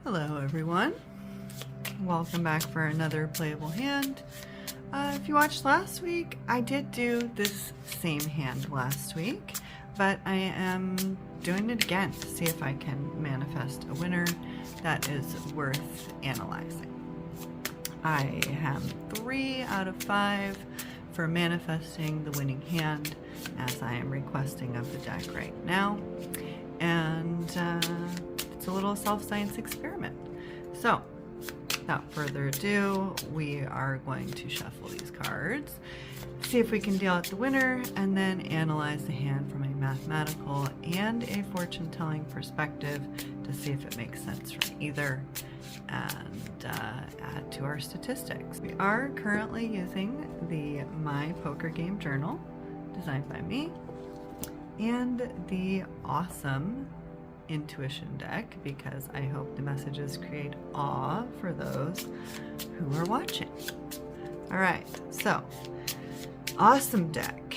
Hello everyone, welcome back for another playable hand. If you watched last week, I did do this same hand last week, but I am doing it again to see if I can manifest a winner that is worth analyzing. I have 3 out of 5 for manifesting the winning hand as I am requesting of the deck right now, and it's a little self-science experiment. So without further ado, we are going to shuffle these cards, see if we can deal out the winner, and then analyze the hand from a mathematical and a fortune-telling perspective to see if it makes sense from either, and add to our statistics. We are currently using the My Poker Game Journal, designed by me, and the awesome Intuition deck, because I hope the messages create awe for those who are watching. Alright, so awesome deck.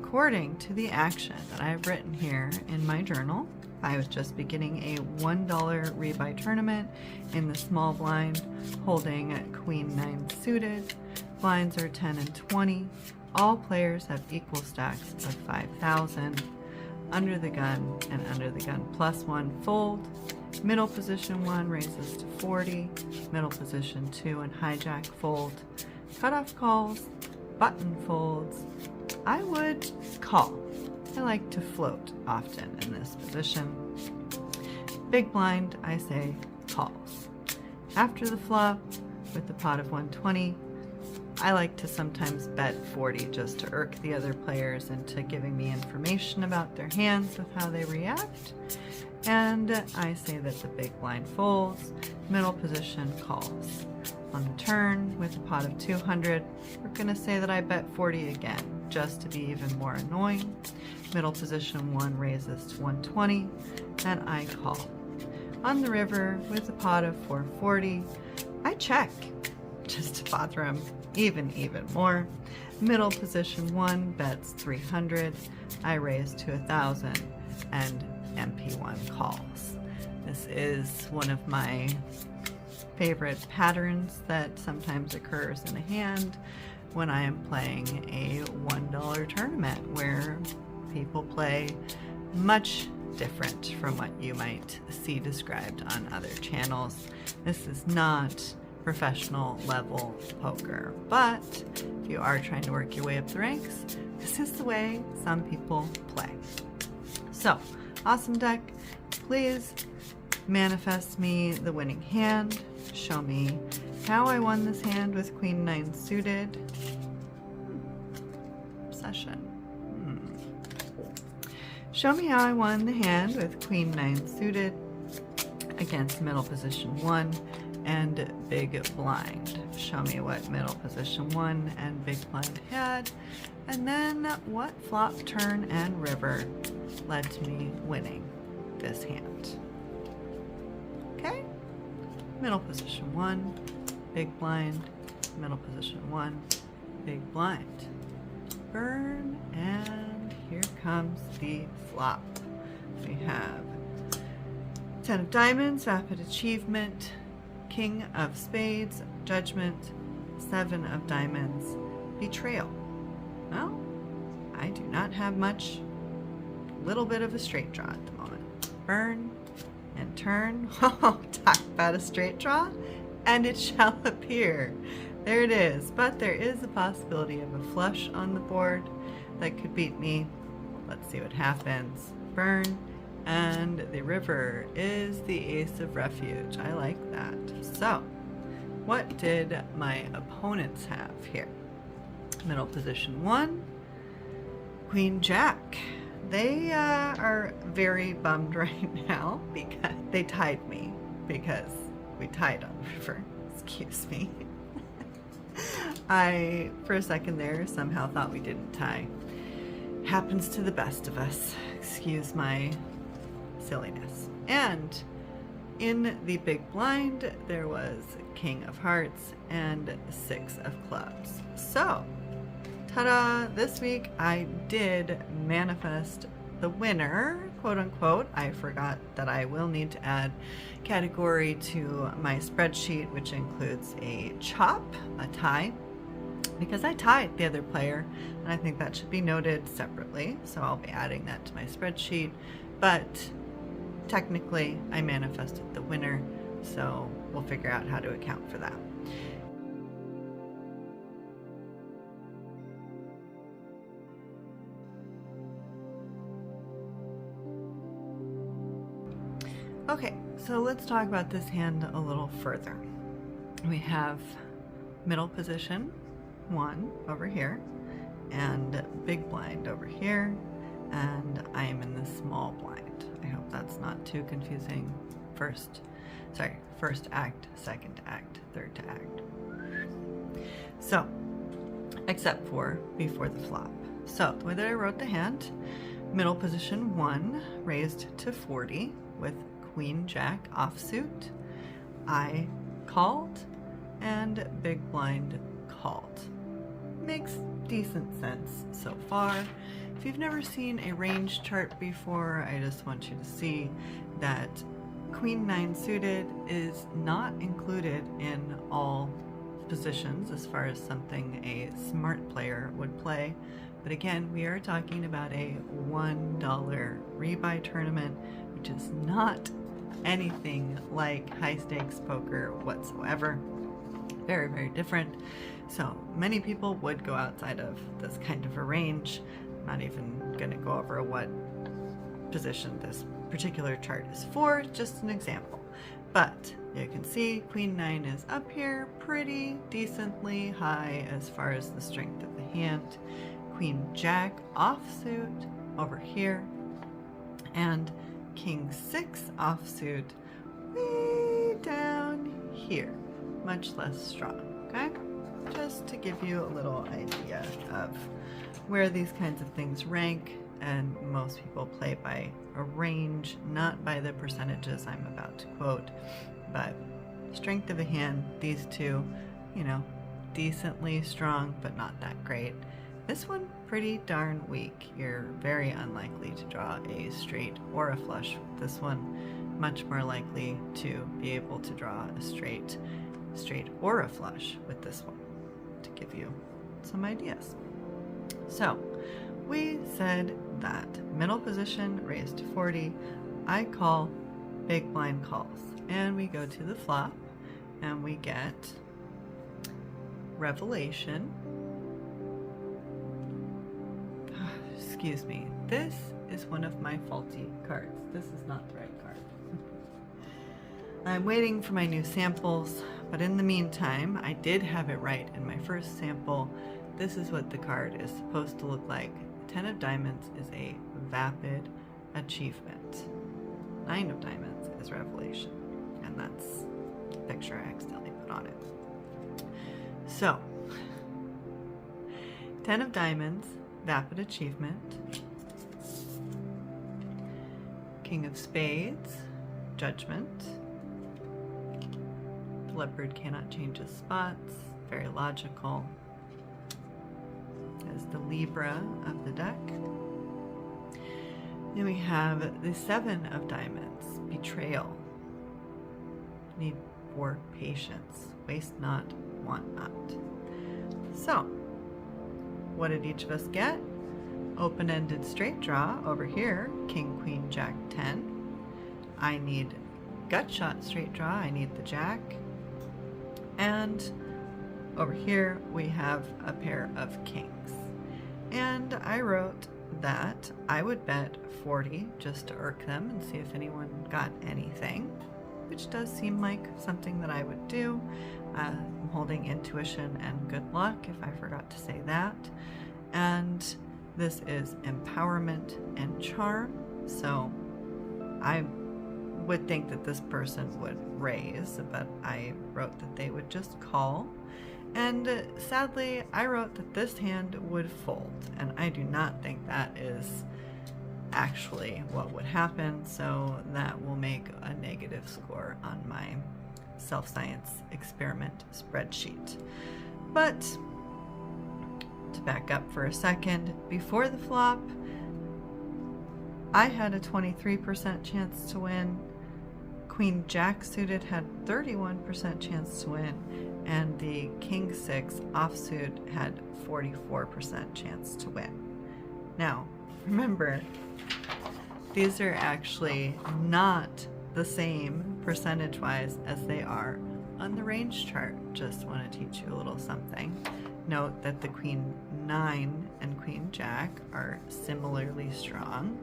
According to the action that I've written here in my journal, I was just beginning a $1 rebuy tournament in the small blind, holding Queen 9 suited. Blinds are 10 and 20. All players have equal stacks of 5,000. Under the gun and under the gun +1 fold. Middle position 1 raises to 40. Middle position 2 and hijack fold. Cutoff calls, button folds. I would call. I like to float often in this position. Big blind, I say calls. After the flop, with the pot of 120, I like to sometimes bet 40 just to irk the other players into giving me information about their hands with how they react. And I say that the big blind folds, middle position calls. On the turn, with a pot of 200, we're going to say that I bet 40 again, just to be even more annoying. Middle position 1 raises to 120, and I call. On the river, with a pot of 440, I check, just to bother him even more. Middle position 1 bets 300, I raise to 1,000, and MP1 calls. This is one of my favorite patterns that sometimes occurs in a hand when I am playing a $1 tournament, where people play much different from what you might see described on other channels. This is not professional level poker, but if you are trying to work your way up the ranks, this is the way some people play. So, awesome deck, please manifest me the winning hand. Show me how I won this hand with Queen 9 suited. Obsession. Show me how I won the hand with Queen 9 suited against middle position 1 and big blind. Show me what middle position 1 and big blind had, and then what flop, turn, and river led to me winning this hand. Okay? Middle position 1, big blind, middle position 1, big blind. Burn, and here comes the flop. We have 10 of diamonds, rapid achievement, King of spades, judgment, 7 of diamonds, betrayal. Well, I do not have much, little bit of a straight draw at the moment. Burn and turn. Oh, talk about a straight draw, and it shall appear. There it is, but there is a possibility of a flush on the board that could beat me. Let's see what happens. Burn. And the river is the ace of refuge. I like that. So, what did my opponents have here? Middle position 1, Queen Jack. They are very bummed right now because they tied me, because we tied on the river. Excuse me. I, for a second there, somehow thought we didn't tie. Happens to the best of us. Excuse my silliness. And in the big blind, there was King of Hearts and 6 of Clubs. So, ta-da! This week I did manifest the winner, quote unquote, I forgot that I will need to add category to my spreadsheet, which includes a chop, a tie, because I tied the other player, and I think that should be noted separately, so I'll be adding that to my spreadsheet. But technically, I manifested the winner, so we'll figure out how to account for that. Okay, so let's talk about this hand a little further. We have middle position 1 over here, and big blind over here, and I am in the small blind. I hope that's not too confusing. First act, second act, third to act. So, except for before the flop. So, the way that I wrote the hand, middle position 1 raised to 40 with Queen Jack offsuit. I called, and big blind called. Makes decent sense so far. If you've never seen a range chart before, I just want you to see that Queen 9 suited is not included in all positions as far as something a smart player would play. But again, we are talking about a $1 rebuy tournament, which is not anything like high stakes poker whatsoever. Very, very different. So many people would go outside of this kind of a range. I'm not even going to go over what position this particular chart is for, just an example. But you can see Queen 9 is up here pretty decently high as far as the strength of the hand. Queen Jack offsuit over here, and King 6 offsuit way down here, much less strong, okay? Just to give you a little idea of where these kinds of things rank, and most people play by a range, not by the percentages I'm about to quote, but strength of a hand, these two, you know, decently strong, but not that great. This one, pretty darn weak. You're very unlikely to draw a straight or a flush with this one. Much more likely to be able to draw a straight or a flush with this one, to give you some ideas. So, we said that middle position raised to 40, I call, big blind calls. And we go to the flop, and we get Revelation. Excuse me, this is one of my faulty cards. This is not the right card. I'm waiting for my new samples, but in the meantime, I did have it right in my first sample. This is what the card is supposed to look like. 10 of diamonds is a vapid achievement. 9 of diamonds is revelation, and that's the picture I accidentally put on it. So, 10 of diamonds, vapid achievement. King of spades, judgment. The leopard cannot change his spots, very logical. As the Libra of the deck. Then we have the 7 of diamonds, betrayal. Need for patience, waste not, want not. So, what did each of us get? Open-ended straight draw over here, King, Queen, Jack, 10. I need gut shot straight draw, I need the Jack. And over here we have a pair of kings. And I wrote that I would bet 40 just to irk them and see if anyone got anything, which does seem like something that I would do. I'm holding intuition and good luck, if I forgot to say that. And this is empowerment and charm, so I would think that this person would raise, but I wrote that they would just call. And sadly, I wrote that this hand would fold, and I do not think that is actually what would happen, so that will make a negative score on my self-science experiment spreadsheet. But to back up for a second, before the flop, I had a 23% chance to win. Queen Jack suited had 31% chance to win, and the King 6 offsuit had 44% chance to win. Now, remember, these are actually not the same percentage-wise as they are on the range chart. Just want to teach you a little something. Note that the Queen 9 and Queen Jack are similarly strong,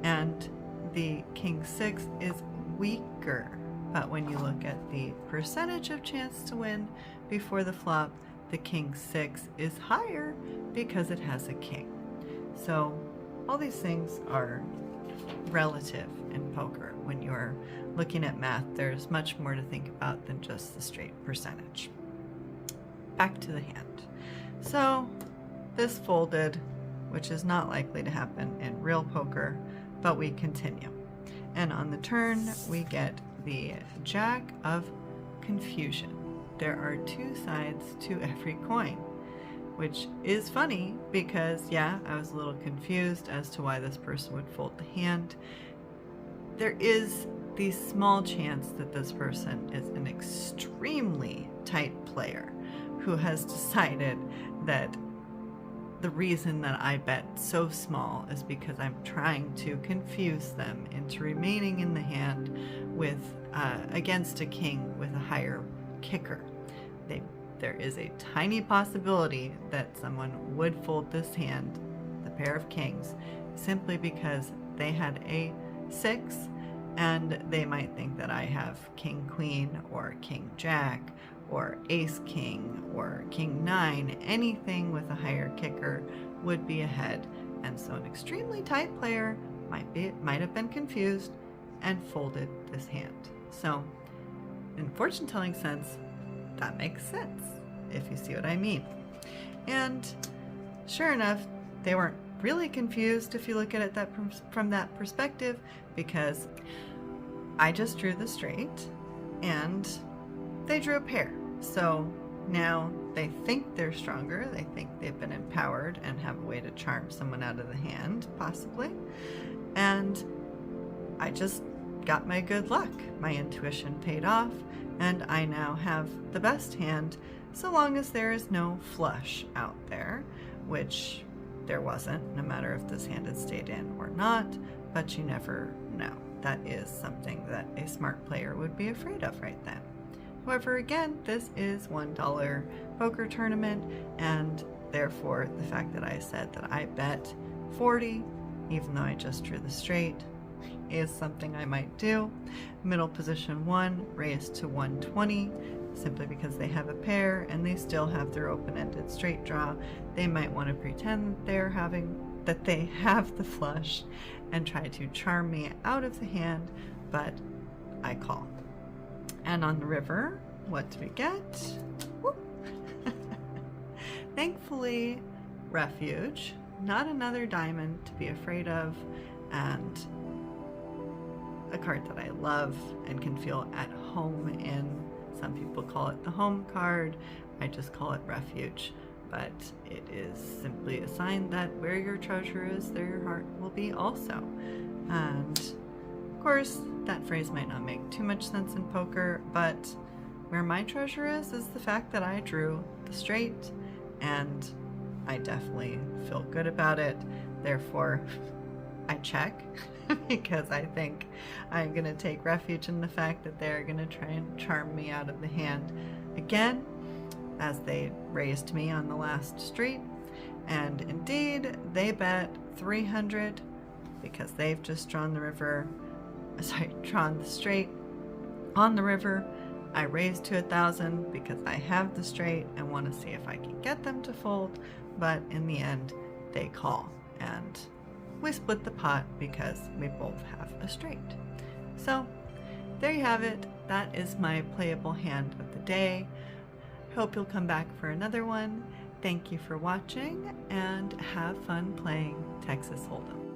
and the King 6 is weaker. But when you look at the percentage of chance to win before the flop, the King 6 is higher because it has a king. So all these things are relative in poker. When you're looking at math, there's much more to think about than just the straight percentage. Back to the hand. So this folded, which is not likely to happen in real poker, but we continue. And on the turn, we get the Jack of Confusion. There are two sides to every coin, which is funny because, yeah, I was a little confused as to why this person would fold the hand. There is the small chance that this person is an extremely tight player who has decided that the reason that I bet so small is because I'm trying to confuse them into remaining in the hand with against a king with a higher kicker. There is a tiny possibility that someone would fold this hand, the pair of kings, simply because they had a 6 and they might think that I have king queen or king jack or ace king or king 9. Anything with a higher kicker would be ahead, and so an extremely tight player might have been confused and folded this hand. So in fortune telling sense, that makes sense, if you see what I mean. And sure enough, they weren't really confused if you look at it from that perspective, because I just drew the straight and they drew a pair. So now they think they're stronger, they think they've been empowered and have a way to charm someone out of the hand, possibly. And I just got my good luck. My intuition paid off, and I now have the best hand, so long as there is no flush out there, which there wasn't, no matter if this hand had stayed in or not, but you never know. That is something that a smart player would be afraid of right then. However, again, this is $1 poker tournament, and therefore the fact that I said that I bet 40, even though I just drew the straight, is something I might do. Middle position 1 raised to 120, simply because they have a pair and they still have their open-ended straight draw. They might want to pretend that they have the flush and try to charm me out of the hand, but I call. And on the river, what do we get? Thankfully, refuge, not another diamond to be afraid of, and a card that I love and can feel at home in. Some people call it the home card. I just call it refuge, but it is simply a sign that where your treasure is, there your heart will be also. And of course, that phrase might not make too much sense in poker, but where my treasure is the fact that I drew the straight, and I definitely feel good about it. Therefore, I check because I think I'm going to take refuge in the fact that they're going to try and charm me out of the hand again, as they raised me on the last street. And indeed, they bet 300 because they've just drawn the straight on the river. I raised to 1,000 because I have the straight and want to see if I can get them to fold, but in the end, they call. And we split the pot because we both have a straight. So there you have it. That is my playable hand of the day. Hope you'll come back for another one. Thank you for watching, and have fun playing Texas Hold'em.